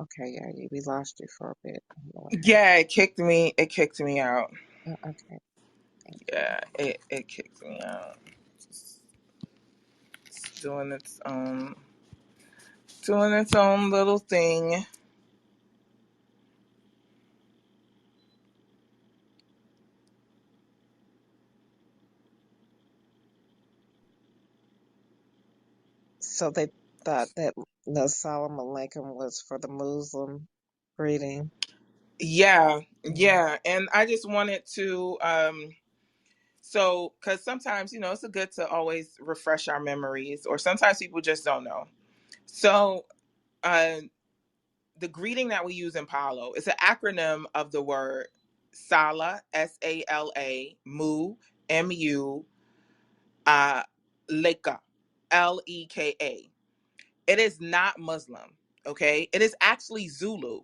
Okay, yeah, we lost you for a bit. I don't know what happened. Yeah, it kicked me out. Okay, thank you. Yeah, it kicked me out. It's doing its own little thing. So they thought that the Salam Aleikum was for the Muslim greeting. Yeah, Mm. yeah. And I just wanted to so because sometimes, it's good to always refresh our memories, or sometimes people just don't know. So uh the greeting that we use in Palo is an acronym of the word Sala, Sala, Mu, Mu, uh, Leka, Leka. It is not Muslim, okay? It is actually Zulu.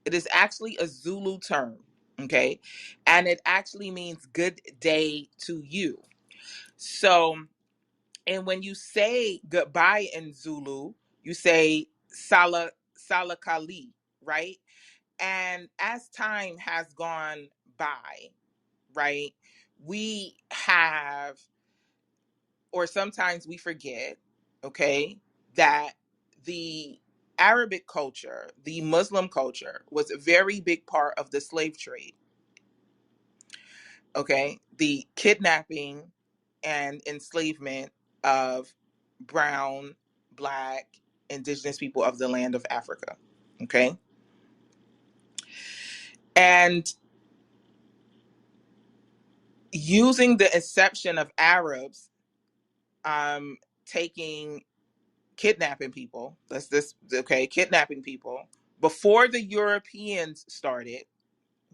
It is actually a Zulu term, okay? And it actually means good day to you. So, and when you say goodbye in Zulu, you say Sala Kali, right? And as time has gone by, right, we have, or sometimes we forget, okay, that the Arabic culture, the Muslim culture, was a very big part of the slave trade, okay? The kidnapping and enslavement of brown, black, indigenous people of the land of Africa, okay? And using the exception of Arabs um, taking, kidnapping people, kidnapping people before the Europeans started,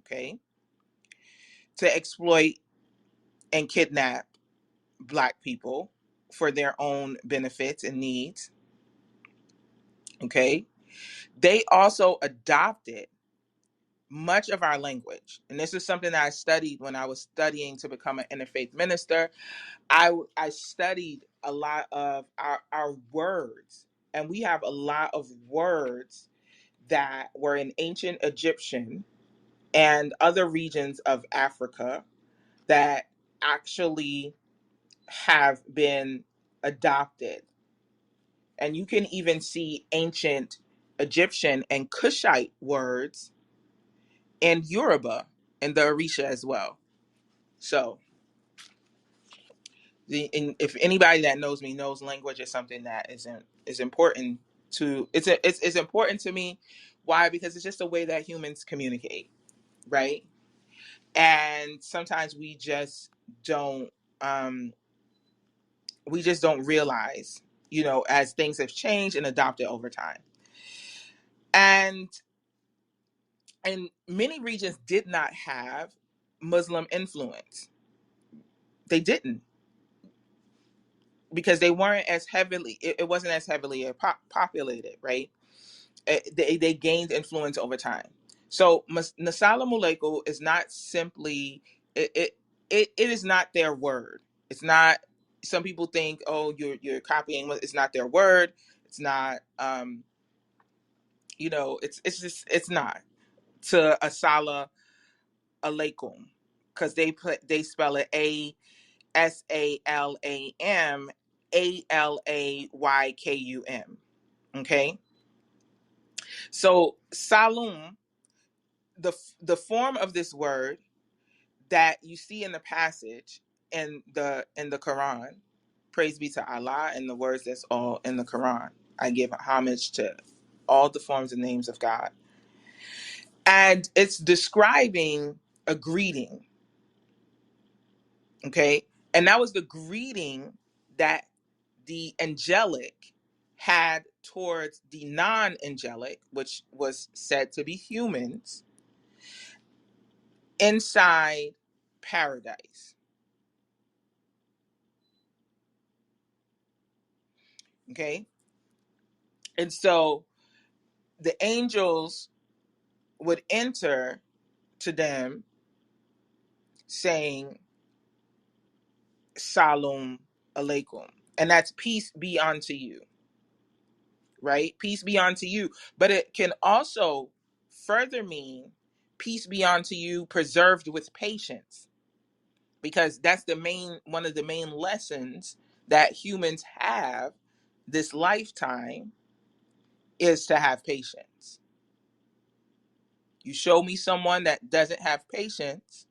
okay, to exploit and kidnap black people for their own benefits and needs, okay. They also adopted much of our language. And this is something that I studied when I was studying to become an interfaith minister. I studied a lot of our words, and we have a lot of words that were in ancient Egyptian and other regions of Africa that actually have been adopted. And you can even see ancient Egyptian and Kushite words in Yoruba and the Orisha as well. So, if anybody that knows me knows language is something that is important to it's important to me. Why? Because it's just a way that humans communicate, right? And sometimes don't um we just don't realize, as things have changed and adopted over time. And many regions did not have Muslim influence. They didn't, because they weren't as heavily it wasn't as heavily populated, right? They gained influence over time. So Nasala Muleko is not simply it, it it is not their word. It's not. Some people think, oh, you're copying. It's not their word. It's not. It's not to Asala Alaikum, because they spell it Asalam Alaykum. Okay, so Salum, the form of this word that you see in the passage in the Quran. Praise be to Allah, and the words that's all in the Quran. I give homage to all the forms and names of God. And it's describing a greeting, okay? And that was the greeting that the angelic had towards the non-angelic, which was said to be humans, inside paradise, okay? And so the angels would enter to them saying, Salum Alaikum. And that's peace be unto you, right? Peace be unto you. But it can also further mean peace be unto you preserved with patience, because that's the main one of the main lessons that humans have this lifetime, is to have patience. You show me someone that doesn't have patience,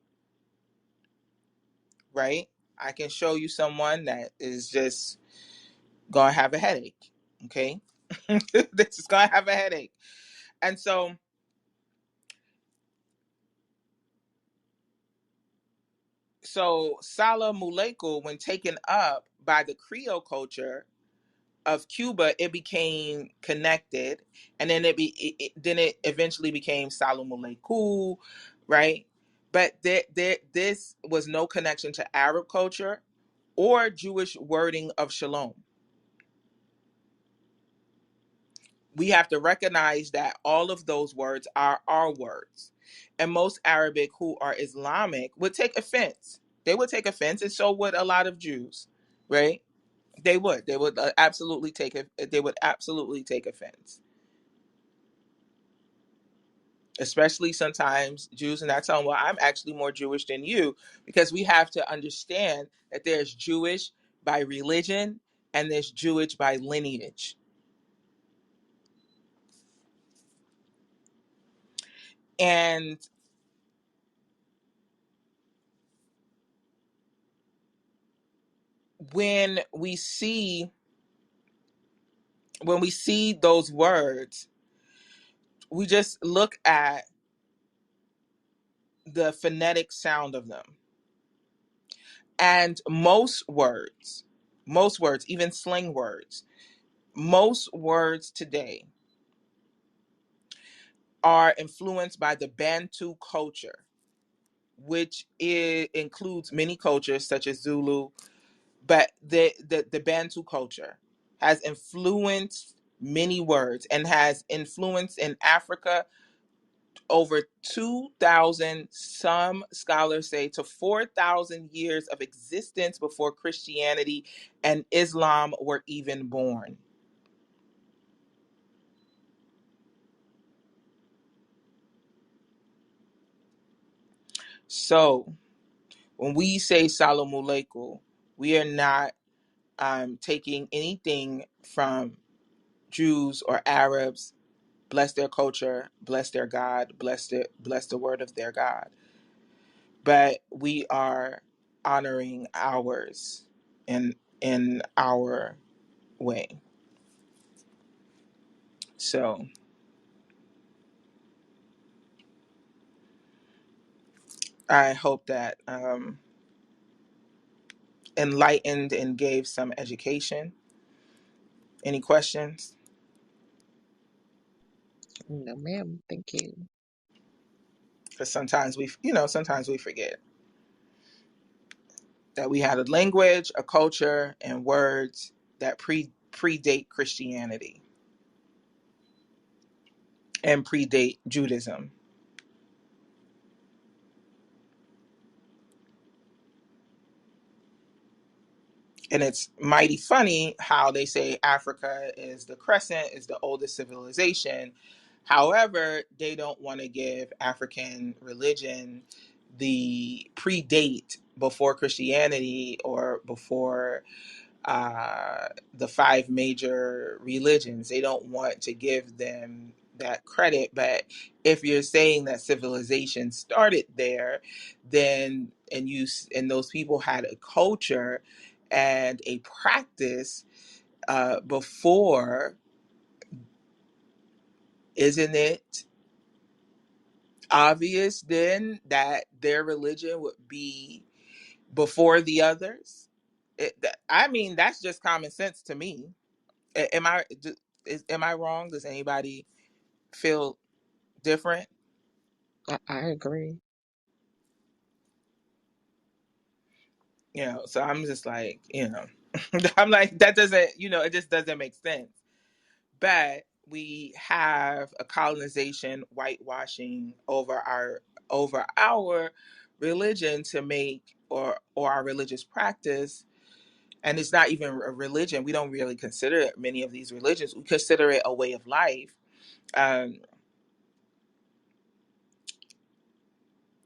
right? I can show you someone that is just gonna have a headache. Okay. They're just gonna have a headache. And so Sala Muleko, when taken up by the Creole culture of Cuba, it became connected, and then then it eventually became Salam Aleikum, right? But this was no connection to Arab culture or Jewish wording of shalom. We have to recognize that all of those words are our words, and most Arabic who are Islamic would take offense. They would take offense, and so would a lot of Jews, right? They would absolutely take it. They would absolutely take offense, especially sometimes Jews. And I tell them, well, I'm actually more Jewish than you, because we have to understand that there's Jewish by religion and there's Jewish by lineage. And when we see those words, we just look at the phonetic sound of them. And most words, even slang words, most words today are influenced by the Bantu culture, which includes many cultures such as Zulu, but the Bantu culture has influenced many words and has influence in Africa over 2,000, some scholars say to 4,000 years of existence before Christianity and Islam were even born. So when we say Salam Aleikum, we are not taking anything from Jews or Arabs. Bless their culture, bless their God, bless the word of their God. But we are honoring ours in our way. So I hope that enlightened and gave some education. Any questions? No, ma'am. Thank you. Because sometimes we forget that we had a language, a culture, and words that predate Christianity and predate Judaism. And it's mighty funny how they say Africa is the crescent, is the oldest civilization. However, they don't want to give African religion the predate before Christianity or before the five major religions. They don't want to give them that credit. But if you're saying that civilization started there, then and those people had a culture and a practice before, isn't it obvious then that their religion would be before the others? I mean, that's just common sense to me. Am am I wrong? Does anybody feel different? I agree. So I'm just like, I'm like, that doesn't, it just doesn't make sense. But we have a colonization, whitewashing over our religion to make, or our religious practice, And it's not even a religion. We don't really consider many of these religions. We consider it a way of life, um,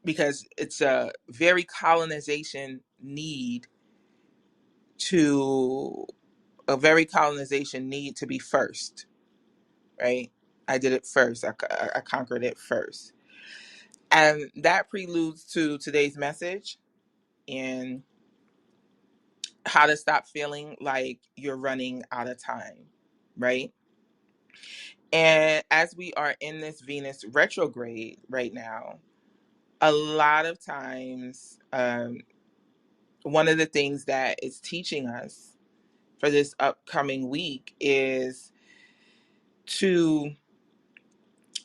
because it's a very colonization need to be first, right? I did it first. I conquered it first. And that preludes to today's message and how to stop feeling like you're running out of time, right? And as we are in this Venus retrograde right now, a lot of times, one of the things that it's teaching us for this upcoming week is to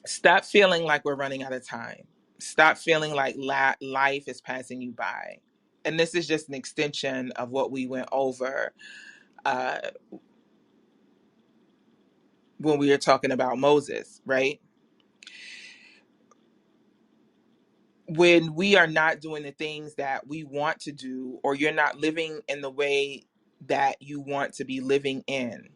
stop feeling like we're running out of time. Stop feeling like life is passing you by. And this is just an extension of what we went over uh, when we were talking about Moses, right? When we are not doing the things that we want to do, or you're not living in the way that you want to be living in.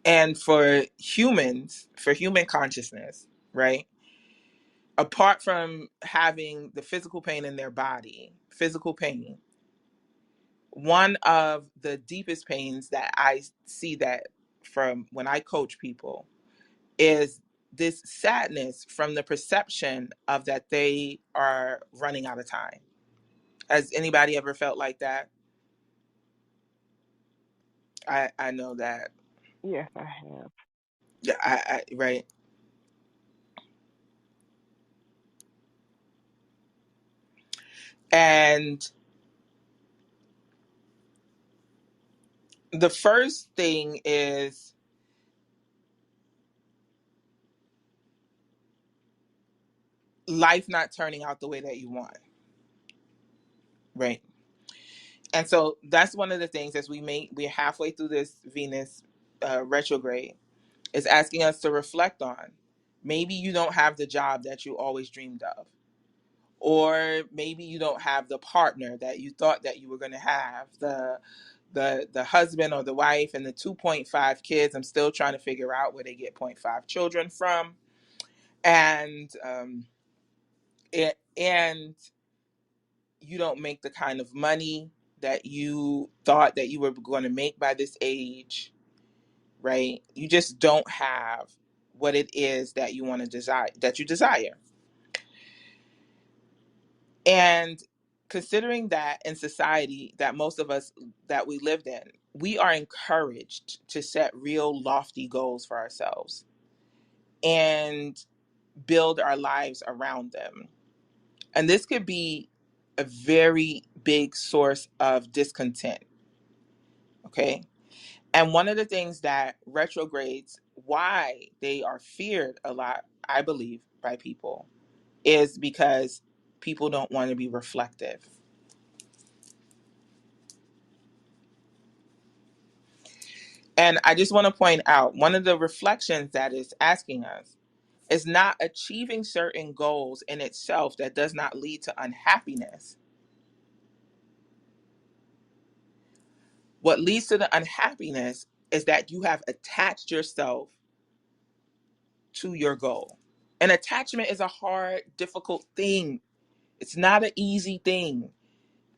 And for humans, for human consciousness, right? Apart from having the physical pain in their body, physical pain, one of the deepest pains that I see that from when I coach people is this sadness from the perception of that they are running out of time. Has anybody ever felt like that? I know that. Yes, I have. Yeah, right. And the first thing is life not turning out the way that you want, right? And so that's one of the things as we're halfway through this Venus retrograde, is asking us to reflect on. Maybe you don't have the job that you always dreamed of, or maybe you don't have the partner that you thought that you were going to have, the husband or the wife and the 2.5 kids. I'm still trying to figure out where they get point 0.5 children from. And and you don't make the kind of money that you thought that you were going to make by this age, right? You just don't have what it is that you want to desire, that you desire. And considering that in society that most of us that we lived in, we are encouraged to set real lofty goals for ourselves and build our lives around them. And this could be a very big source of discontent, okay? And one of the things that retrogrades, why they are feared a lot, I believe, by people, is because people don't want to be reflective. And I just want to point out one of the reflections that is asking us is not achieving certain goals in itself that does not lead to unhappiness. What leads to the unhappiness is that you have attached yourself to your goal. And attachment is a hard, difficult thing. It's not an easy thing.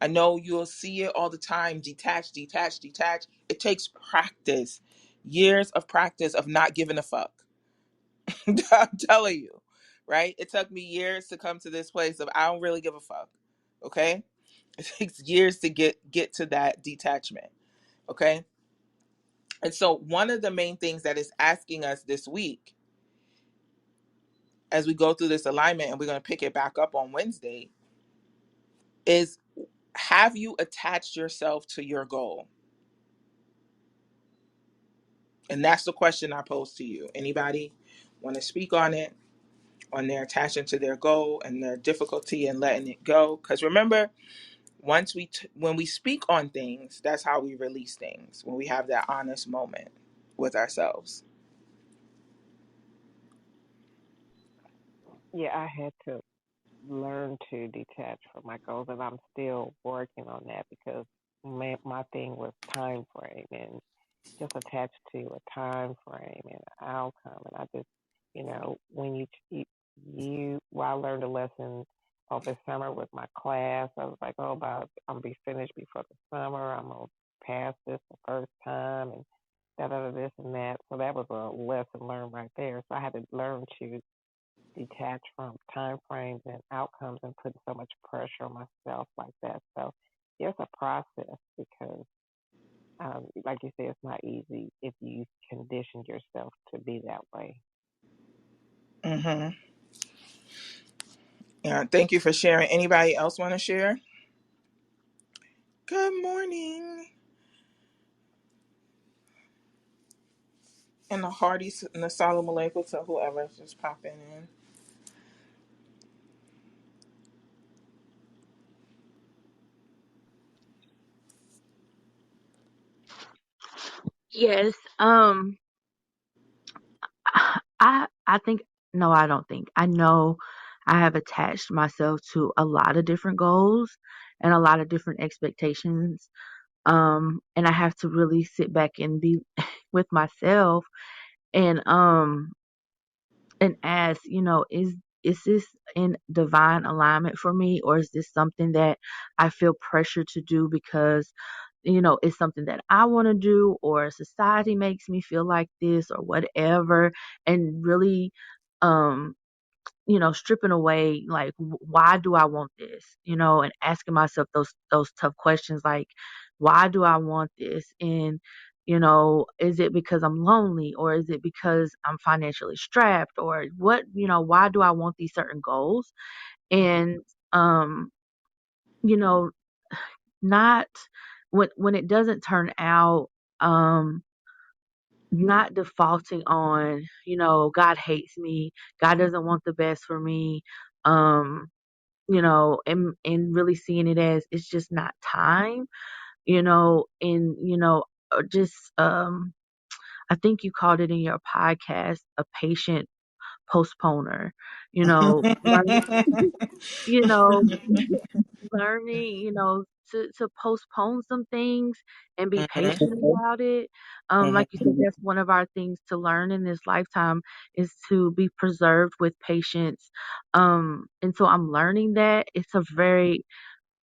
I know you'll see it all the time, detach, detach, detach. It takes practice, years of practice of not giving a fuck. I'm telling you, right? It took me years to come to this place of I don't really give a fuck. Okay? It takes years to get to that detachment. Okay? And so one of the main things that is asking us this week as we go through this alignment, and we're going to pick it back up on Wednesday, is have you attached yourself to your goal? And that's the question I pose to you. Anybody want to speak on it, on their attachment to their goal and their difficulty in letting it go? Because remember, when we speak on things, that's how we release things. When we have that honest moment with ourselves. Yeah, I had to. learned to detach from my goals, and I'm still working on that because my thing was time frame and just attached to a time frame and outcome. And I just, when well, I learned a lesson over the summer with my class. I was like, oh, I'm gonna be finished before the summer. I'm gonna pass this the first time and da da da this and that. So that was a lesson learned right there. So I had to learn to detach from time frames and outcomes and put so much pressure on myself like that. So it's a process because, like you said, it's not easy if you condition yourself to be that way. Mm-hmm. Yeah, thank you for sharing. Anybody else want to share? Good morning. And the hearty and the Salam Aleikum to whoever's just popping in. Yes. I think no, I don't think. I know I have attached myself to a lot of different goals and a lot of different expectations. And I have to really sit back and be with myself and ask, is this in divine alignment for me, or is this something that I feel pressure to do because it's something that I want to do, or society makes me feel like this, or whatever, and really, um, stripping away like why do I want this, and asking myself those tough questions like why do I want this, and is it because I'm lonely, or is it because I'm financially strapped, or what, why do I want these certain goals, and um, you know, not when it doesn't turn out, um not defaulting on, God hates me, God doesn't want the best for me, um and really seeing it as it's just not time, and just I think you called it in your podcast a patient postponer, learning, you know learning, to postpone some things and be Mhm. patient about it. Like you said, that's one of our things to learn in this lifetime is to be preserved with patience. And so I'm learning that it's a very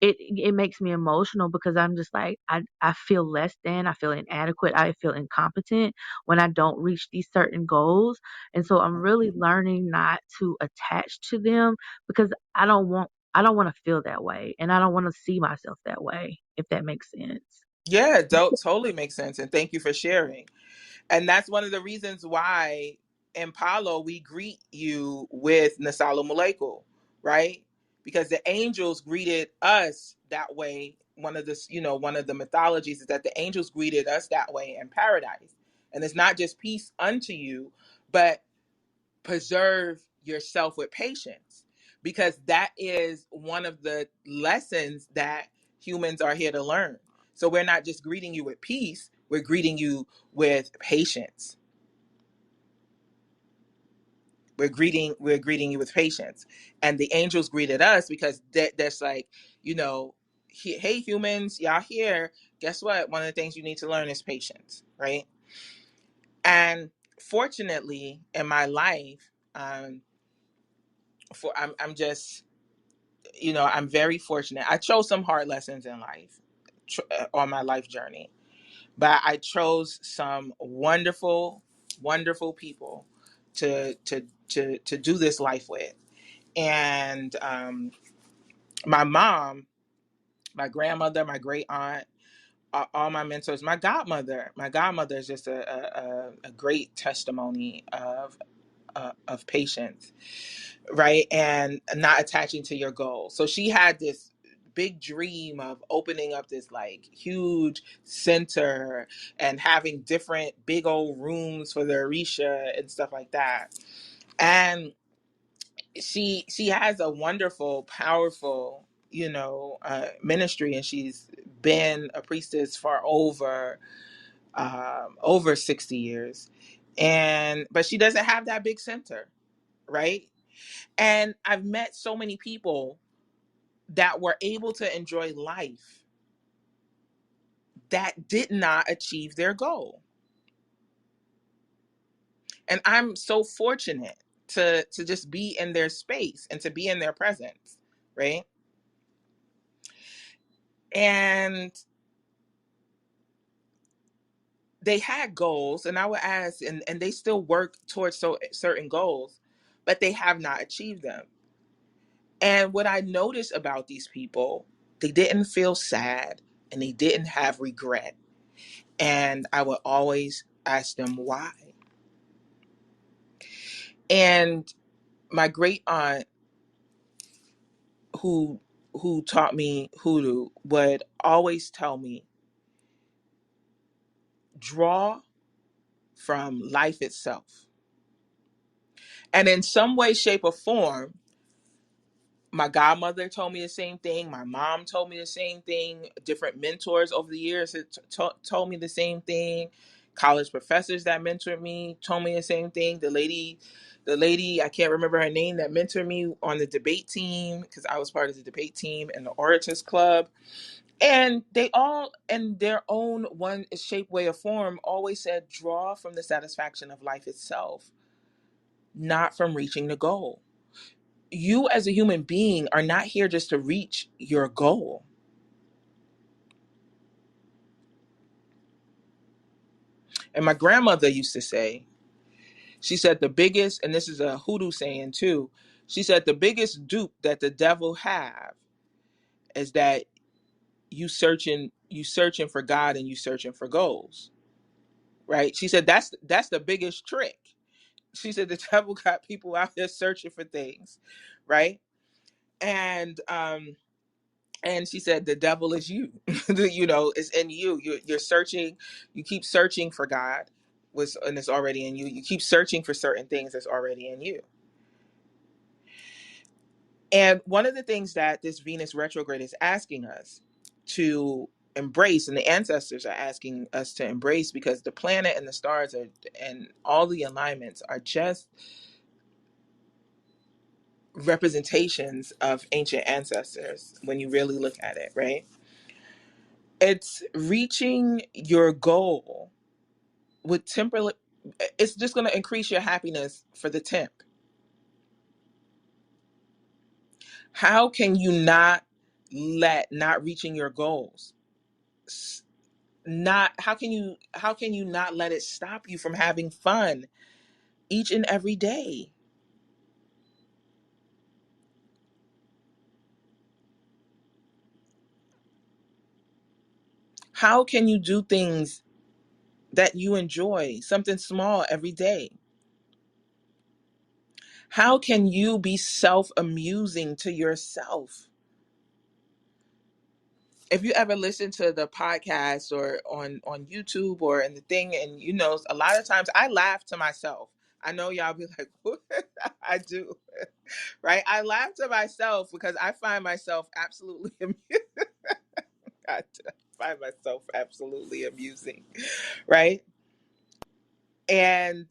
it makes me emotional because I'm just like I feel less than, I feel inadequate, I feel incompetent when I don't reach these certain goals. And so I'm really learning not to attach to them because I don't want to feel that way and I don't want to see myself that way, if that makes sense. Yeah, totally makes sense. And thank you for sharing. And that's one of the reasons why in Palo we greet you with Nasalu Malaikum, right? Because the angels greeted us that way. One of the mythologies is that the angels greeted us that way in paradise. And it's not just peace unto you, but preserve yourself with patience. Because that is one of the lessons that humans are here to learn. So we're not just greeting you with peace, we're greeting you with patience. We're greeting you with patience. And the angels greeted us because that's like, you know, hey humans, y'all here. Guess what? One of the things you need to learn is patience, right? And fortunately, in my life, I'm just, I'm very fortunate. I chose some hard lessons in life on my life journey, but I chose some wonderful, wonderful people to do this life with. And my mom, my grandmother, my great aunt, all my mentors, my godmother is just a great testimony of patience, right? And not attaching to your goals. So she had this big dream of opening up this like huge center and having different big old rooms for the Orisha and stuff like that. And she has a wonderful, powerful, ministry, and she's been a priestess for over 60 years. And but she doesn't have that big center, right? And I've met so many people that were able to enjoy life that did not achieve their goal. And I'm so fortunate to just be in their space and to be in their presence, right? And they had goals, and I would ask, and they still work towards certain goals, but they have not achieved them. And what I noticed about these people, they didn't feel sad and they didn't have regret. And I would always ask them why. And my great aunt who taught me hoodoo would always tell me, draw from life itself. And in some way, shape, or form, my godmother told me the same thing. My mom told me the same thing. Different mentors over the years had told me the same thing. College professors that mentored me told me the same thing. The lady, I can't remember her name, that mentored me on the debate team, because I was part of the debate team and the Orators Club. And they all, in their own one shape, way, or form, always said, draw from the satisfaction of life itself, not from reaching the goal. You as a human being are not here just to reach your goal. And my grandmother used to say, she said the biggest, and this is a hoodoo saying too, she said the biggest dupe that the devil have is that you searching for God and you searching for goals. Right? She said that's the biggest trick. She said the devil got people out there searching for things, right? And she said the devil is you. It's in you. You're searching. You keep searching for God, and it's already in you. You keep searching for certain things that's already in you. And one of the things that this Venus retrograde is asking us to embrace, and the ancestors are asking us to embrace, because the planet and the stars are, and all the alignments are just representations of ancient ancestors when you really look at it, right? It's reaching your goal with temperament. It's just going to increase your happiness for the temp. How can you not let not reaching your goals not how can you not let it stop you from having fun each and every day? How can you do things that you enjoy, something small every day? How can you be self-amusing to yourself? If you ever listen to the podcast or on YouTube or in the thing, and a lot of times I laugh to myself. I know y'all be like, what? I do, right? I laugh to myself because I find myself absolutely I find myself absolutely amusing, right? And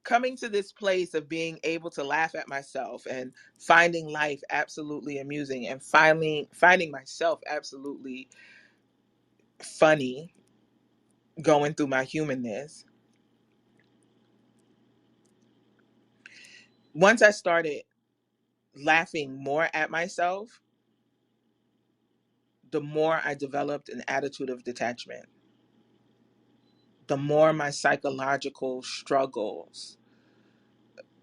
coming to this place of being able to laugh at myself and finding life absolutely amusing, and finally finding myself absolutely funny, going through my humanness. Once I started laughing more at myself, the more I developed an attitude of detachment, the more my psychological struggles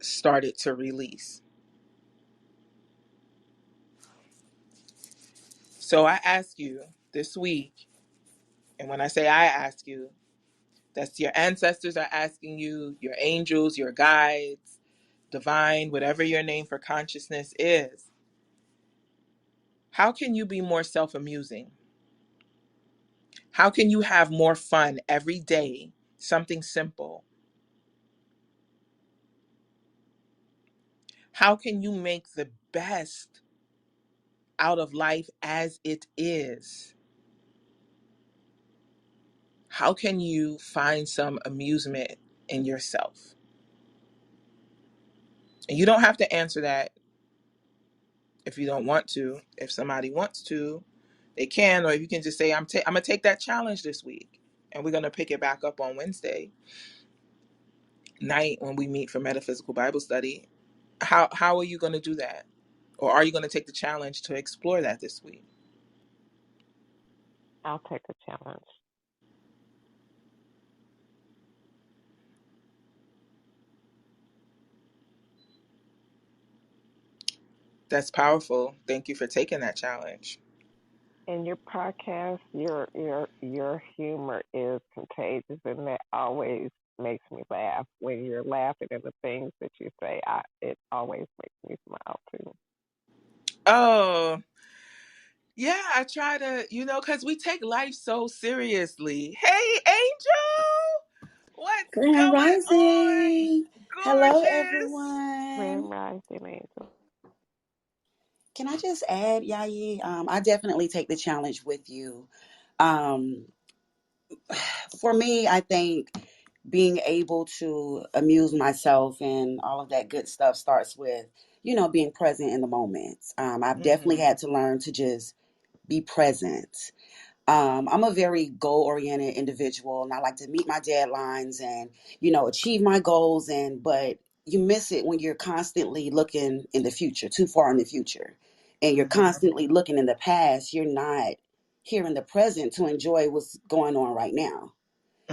started to release. So I ask you this week, and when I say I ask you, that's your ancestors are asking you, your angels, your guides, divine, whatever your name for consciousness is. How can you be more self-amusing? How can you have more fun every day? Something simple. How can you make the best out of life as it is? How can you find some amusement in yourself? And you don't have to answer that if you don't want to. If somebody wants to, they can, or you can just say, I'm gonna take that challenge this week, and we're gonna pick it back up on Wednesday night when we meet for metaphysical Bible study. How are you gonna do that, or are you gonna take the challenge to explore that this week? I'll take a challenge. That's powerful. Thank you for taking that challenge. In your podcast, your humor is contagious, and that always makes me laugh. When you're laughing at the things that you say, it always makes me smile too. Oh, yeah, I try to, because we take life so seriously. Hey, Angel, what's Grand going on? Rising. Hello, Gorgeous. Grand everyone. Rising Angel. Can I just add, Yayi? I definitely take the challenge with you. Um, for me, I think being able to amuse myself and all of that good stuff starts with, being present in the moment. I've definitely Mm-hmm. had to learn to just be present. I'm a very goal oriented individual and I like to meet my deadlines and, achieve my goals. But you miss it when you're constantly looking in the future, too far in the future. And you're Mm-hmm. constantly looking in the past. You're not here in the present to enjoy what's going on right now.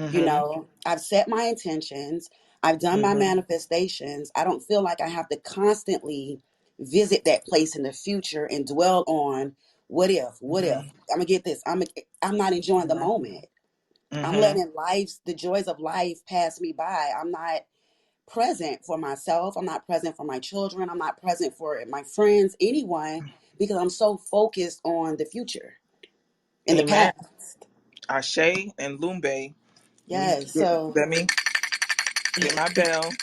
Mm-hmm. I've set my intentions. I've done my Mm-hmm. manifestations. I don't feel like I have to constantly visit that place in the future and dwell on what if Mm-hmm. I'm gonna get this. I'm not enjoying the moment. I'm Mm-hmm. letting the joys of life pass me by. I'm not present for myself. I'm not present for my children. I'm not present for my friends, anyone, because I'm so focused on the future in the Amen. past. Ashe and Lumbe. Yes. So Let me get my bell.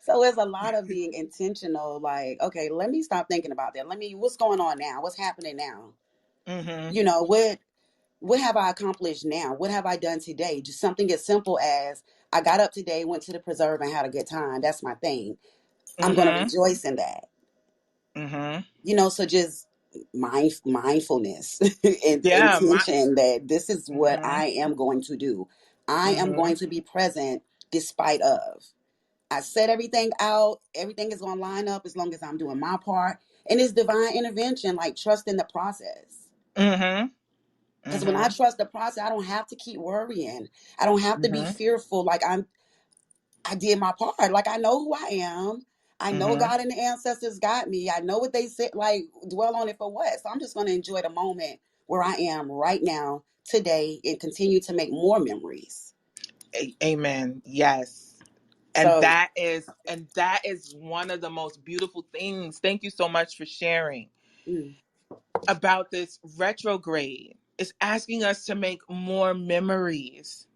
so it's a lot of being intentional, like, okay, let me stop thinking about that. What's going on now? What's happening now? Mm-hmm. What have I accomplished now? What have I done today? Just something as simple as I got up today, went to the preserve and had a good time. That's my thing. I'm going to Mm-hmm. rejoice in that. Mm-hmm. So just mindfulness and Yeah, intention that this is what mm-hmm. I am going to do. I am Mm-hmm. going to be present despite of. I set everything out. Everything is going to line up as long as I'm doing my part. And it's divine intervention, like trusting the process. Mm-hmm. Because when I Mm-hmm. trust the process, I don't have to keep worrying. I don't have to be Mm-hmm. fearful. Like I did my part. Like I know who I am. I know Mm-hmm. God and the ancestors got me. I know what they said. Like dwell on it for what? So I'm just going to enjoy the moment where I am right now, today, and continue to make more memories. Amen. Yes. And So, that is one of the most beautiful things. Thank you so much for sharing mm, about this retrograde. It's asking us to make more memories.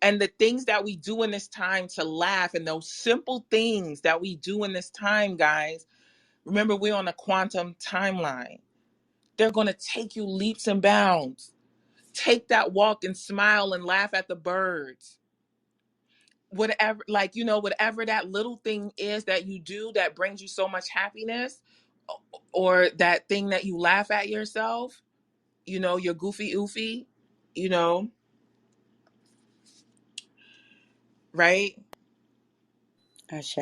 And the things that we do in this time to laugh, and those simple things that we do in this time, guys. Remember, we're on a quantum timeline. They're going to take you leaps and bounds. Take that walk and smile and laugh at the birds. Whatever, like, whatever that little thing is that you do that brings you so much happiness, or that thing that you laugh at yourself, your goofy oofy, you know, right? Ashe.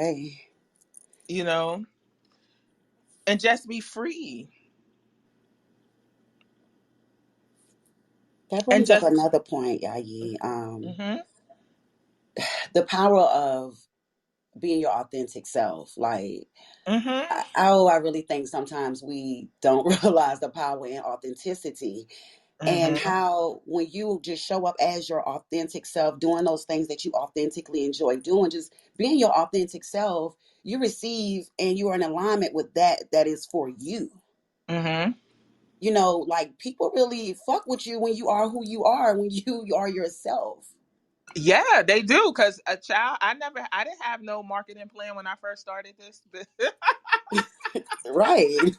You know, and just be free. That And brings up just, another point, Yayi. mm-hmm, The power of being your authentic self. Like, mm-hmm, I really think sometimes we don't realize the power in authenticity and mm-hmm, how when you just show up as your authentic self, doing those things that you authentically enjoy doing, just being your authentic self, you receive and you are in alignment with that is for you. mm-hmm. Like people really fuck with you when you are who you are, when you are yourself. Yeah, they do. Cause a child, I didn't have no marketing plan when I first started this. Right.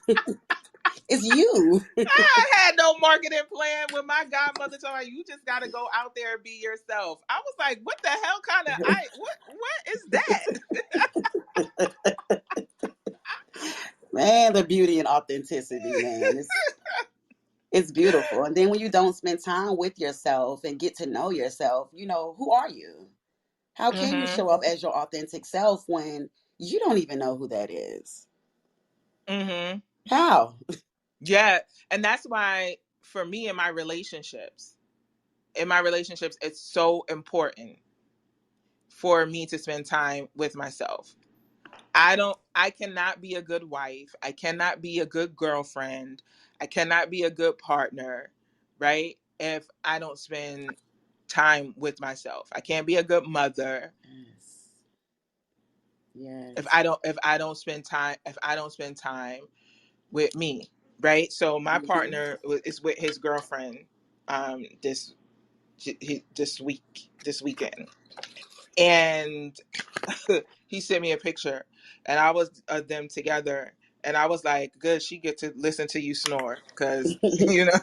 It's you. I had no marketing plan when my godmother told me you just got to go out there and be yourself. I was like, what the hell kind of what is that? Man, the beauty and authenticity, man. It's beautiful. And then when you don't spend time with yourself and get to know yourself, who are you? How can you Mhm. show up as your authentic self when you don't even know who that is? Mhm. How? Yeah, and that's why for me in my relationships it's so important for me to spend time with myself. I cannot be a good wife. I cannot be a good girlfriend. I cannot be a good partner, right? If I don't spend time with myself. I can't be a good mother Yes. Yes. if I don't spend time with me, right? So my Hmm. partner is with his girlfriend this this weekend. And he sent me a picture, and I was them together, and I was like, "Good, she get to listen to you snore, because you know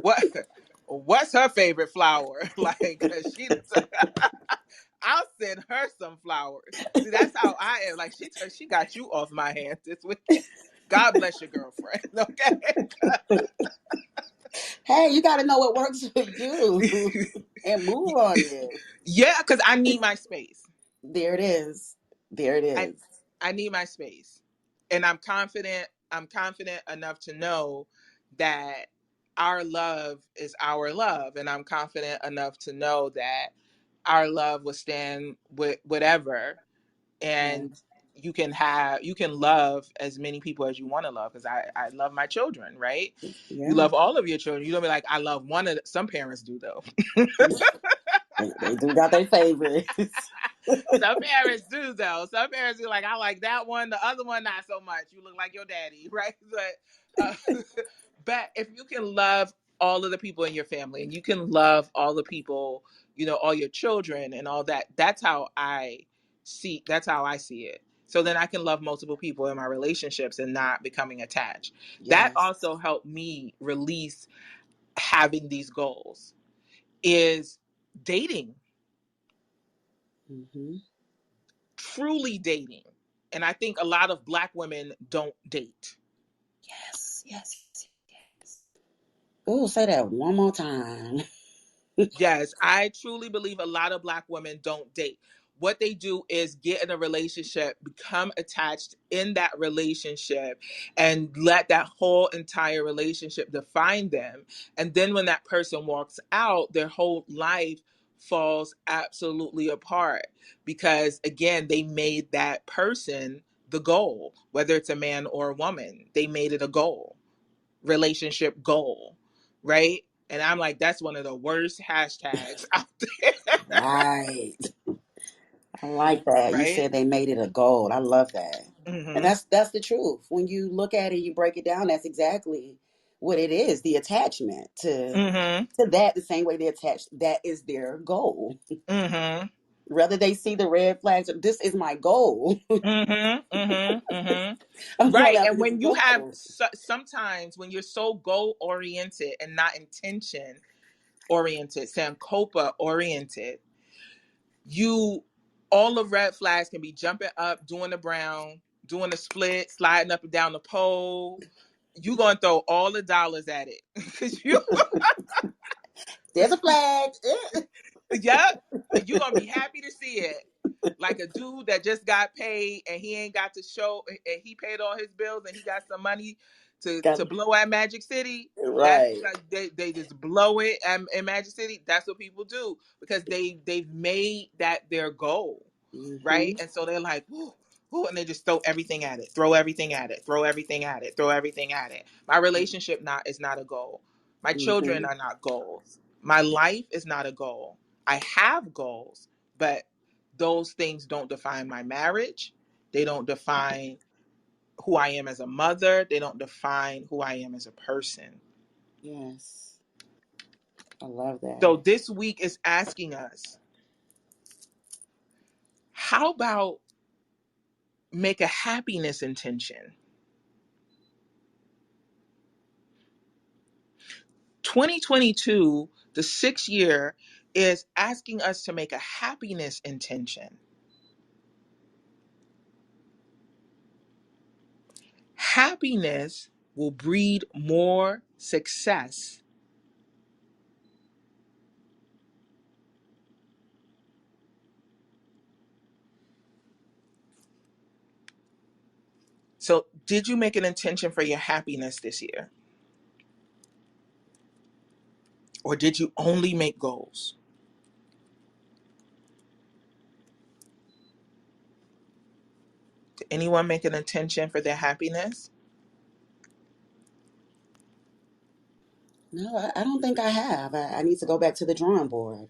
what what's her favorite flower?" Like, 'cause I'll send her some flowers. See, that's how I am. Like, she got you off my hands this weekend. God bless your girlfriend, okay? Hey, you got to know what works for you and move on it. Yeah, because I need my space. There it is. There it I is. I need my space. And I'm confident enough to know that our love is our love, and I'm confident enough to know that our love will stand with whatever. Yeah. And you can love as many people as you want to love, because I love my children, right? You Yeah. love all of your children. You don't be like, I love one of some parents do though. They do got their favorites. Some parents do though. Some parents be like, I like that one, the other one not so much. You look like your daddy, right? But if you can love all of the people in your family, and you can love all the people, all your children and all that, that's how I see it. So then I can love multiple people in my relationships and not becoming attached. That Yes. also helped me release having these goals, is dating, Hmm. truly dating. And I think a lot of Black women don't date. Yes. Yes. Yes. Oh, say that one more time. Yes, I truly believe a lot of Black women don't date. What they do is get in a relationship, become attached in that relationship, and let that whole entire relationship define them. And then when that person walks out, their whole life falls absolutely apart, because, again, they made that person the goal, whether it's a man or a woman. They made it a goal, relationship goal, right? And I'm like, that's one of the worst hashtags out there, Right. I like that. You right? said they made it a goal. I love that. And Mm-hmm. that's the truth. When you look at it, you break it down, that's exactly what it is. The attachment Mm-hmm. to that, the same way they attach, that is their goal. Mm-hmm. Whether they see the red flags, this is my goal. Mm-hmm. Mm-hmm. Mm-hmm. I'm going Right. after And this when you have goal. sometimes when you're so goal oriented and not intention oriented, Sankopa oriented, you all the red flags can be jumping up, doing the brown, doing the split, sliding up and down the pole. You gonna throw all the dollars at it because you, There's a flag. yep, you gonna be happy to see it. Like a dude that just got paid and he ain't got to show, and he paid all his bills and he got some money Got to blow at Magic City. That's right. because they just blow it in Magic City. That's what people do, because they've made that their goal, Hmm. right? And so they're like, whoo, whoo, and they just throw everything at it, throw everything at it, throw everything at it, throw everything at it. My relationship is not a goal. My children Hmm. are not goals. My life is not a goal. I have goals, but those things don't define my marriage. They don't define who I am as a mother. They don't define who I am as a person. Yes. I love So that. this week is asking us, how about make a happiness intention? 2022, the 6th year, is asking us to make a happiness intention. Happiness will breed more success. So, did you make an intention for your happiness this year? Or did you only make goals? Did anyone make an intention for their happiness? No, I don't think I have. I need to go back to the drawing board.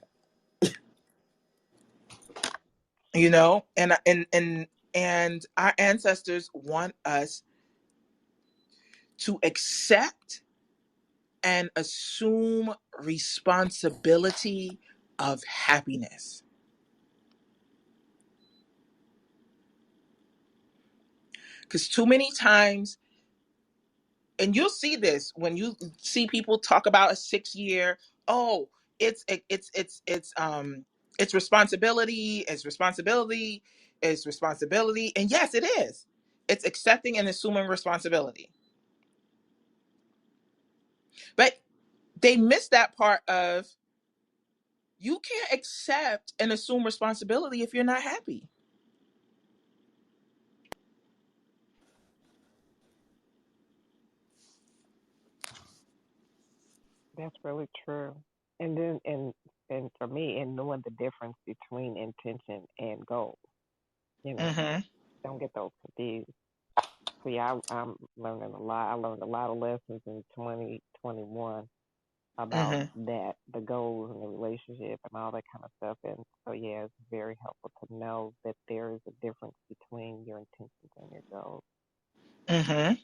You know, and our ancestors want us to accept and assume responsibility of happiness. Because too many times, and you'll see this when you see people talk about a 6 year, oh, it's responsibility, it's responsibility. And yes, it is. It's accepting and assuming responsibility. But they miss that part of, you can't accept and assume responsibility if you're not happy. That's really true. And then and for me, and knowing the difference between intention and goal, you know, Mm-hmm. don't get those confused. See, I'm learning a lot. I learned a lot of lessons in 2021 about Mm-hmm. that, the goals and the relationship and all that kind of stuff. And so, yeah, it's very helpful to know that there is a difference between your intentions and your goals. Mm-hmm.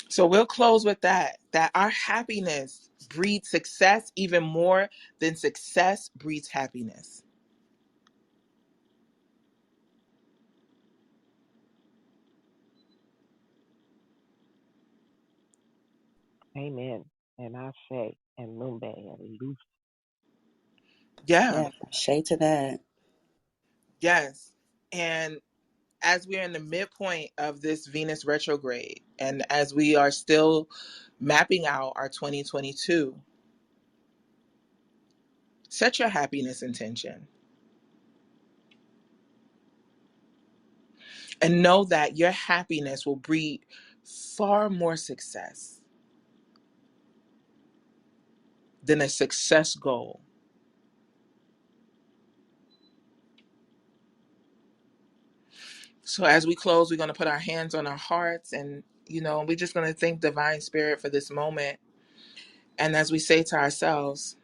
So we'll close with that our happiness breeds success even more than success breeds happiness. Amen. And Ashe and Lumbe and Luce. Yeah. Yeah, shade to that. Yes. And as we're in the midpoint of this Venus retrograde, and as we are still mapping out our 2022, set your happiness intention and know that your happiness will breed far more success than a success goal. So as we close, we're going to put our hands on our hearts, and we're just going to thank Divine Spirit for this moment. And as we say to ourselves,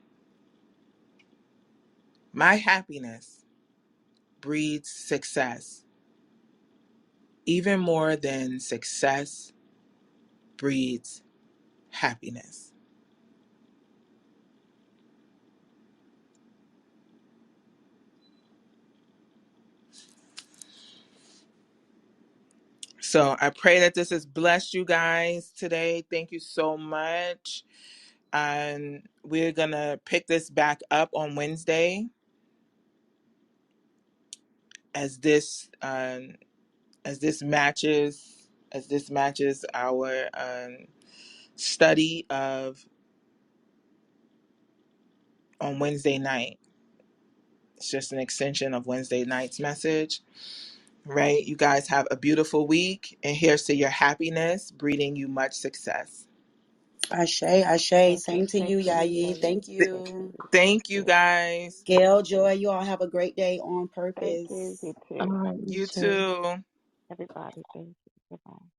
my happiness breeds success even more than success breeds happiness. So I pray that this has blessed you guys today. Thank you so much. And we're going to pick this back up on Wednesday as this matches our study of on Wednesday night. It's just an extension of Wednesday night's message, right? You guys have a beautiful week, and here's to your happiness, breeding you much success. Ashe, Ashe. Thank you. Same to Thank you, you. Yayi. Yayi. Thank Th- Thank you. you. Thank Thank you you. guys. Gail, Joy, you all have a great day on Thank you. purpose. You All too. right, you You too. too. Everybody, thank you. Goodbye.